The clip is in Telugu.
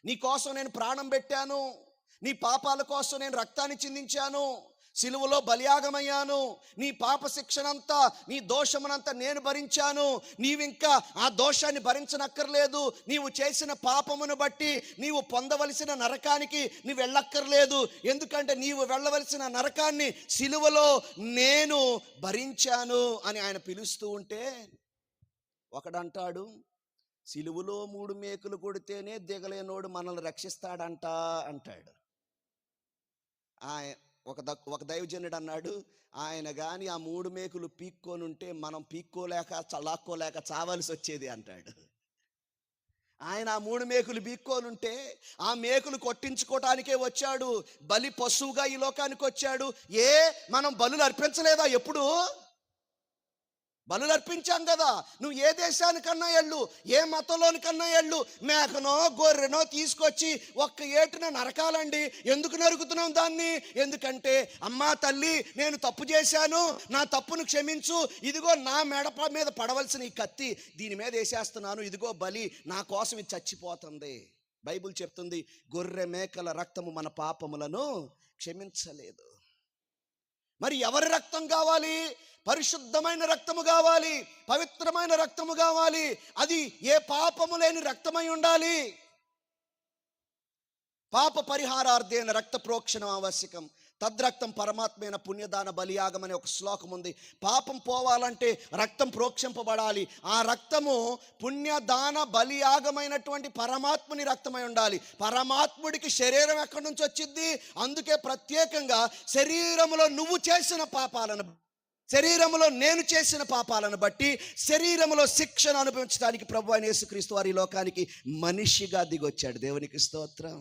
నీ కోసం నేను ప్రాణం పెట్టాను, నీ పాపాల కోసం నేను రక్తాన్ని చిందించాను, సిలువలో బలియాగమయ్యాను, నీ పాప శిక్షనంతా, నీ దోషమునంతా నేను భరించాను. నీవింకా ఆ దోషాన్ని భరించనక్కర్లేదు. నీవు చేసిన పాపమును బట్టి నీవు పొందవలసిన నరకానికి నీవు వెళ్ళక్కర్లేదు. ఎందుకంటే నీవు వెళ్ళవలసిన నరకాన్ని సిలువలో నేను భరించాను అని ఆయన పిలుస్తూ ఉంటే, ఒకడంటాడు, సిలువలో 3 మేకులు కొడితేనే దిగలేనోడు మనల్ని రక్షిస్తాడంట అంటాడు. ఒక దైవజనుడు అన్నాడు, ఆయన కానీ ఆ 3 మేకులు పీక్కొని ఉంటే మనం పీక్కోలేక లాక్కోలేక చావాల్సి వచ్చేది అంటాడు. ఆయన ఆ 3 మేకులు పీక్కొని ఉంటే ఆ మేకులు కొట్టించుకోవటానికే వచ్చాడు. బలి పశువుగా ఈ లోకానికి వచ్చాడు. మనం బలులు అర్పించలేదా? ఎప్పుడు బలులు అర్పించాం కదా. నువ్వు ఏ దేశానికన్నా వెళ్ళు, ఏ మతంలోనికన్నా వెళ్ళు, మేకనో గొర్రెనో తీసుకొచ్చి ఒక్క ఏటున నరకాలండి. ఎందుకు నరుకుతున్నాం దాన్ని? ఎందుకంటే అమ్మా తల్లి, నేను తప్పు చేశాను, నా తప్పును క్షమించు, ఇదిగో నా మెడప మీద పడవలసిన ఈ కత్తి దీని మీద వేసేస్తున్నాను, ఇదిగో బలి, నా కోసం ఇది చచ్చిపోతుంది. బైబిల్ చెప్తుంది, గొర్రె మేకల రక్తము మన పాపములను క్షమించలేదు. మరి ఎవరి రక్తం కావాలి? పరిశుద్ధమైన రక్తము కావాలి, పవిత్రమైన రక్తము కావాలి. అది ఏ పాపము లేని రక్తమై ఉండాలి. పాప పరిహారార్థేన రక్త ప్రోక్షణం ఆవశ్యకం, తద్రక్తం పరమాత్మైన పుణ్యదాన బలియాగమనే ఒక శ్లోకం ఉంది. పాపం పోవాలంటే రక్తం ప్రోక్షింపబడాలి. ఆ రక్తము పుణ్యదాన బలియాగమైనటువంటి పరమాత్ముని రక్తమై ఉండాలి. పరమాత్ముడికి శరీరం ఎక్కడి నుంచి వచ్చింది? అందుకే ప్రత్యేకంగా శరీరములో నువ్వు చేసిన పాపాలను, శరీరములో నేను చేసిన పాపాలను బట్టి శరీరములో శిక్షను అనుభవించడానికి ప్రభువైన యేసుక్రీస్తు వారి లోకానికి మనిషిగా దిగొచ్చాడు. దేవునికి స్తోత్రం.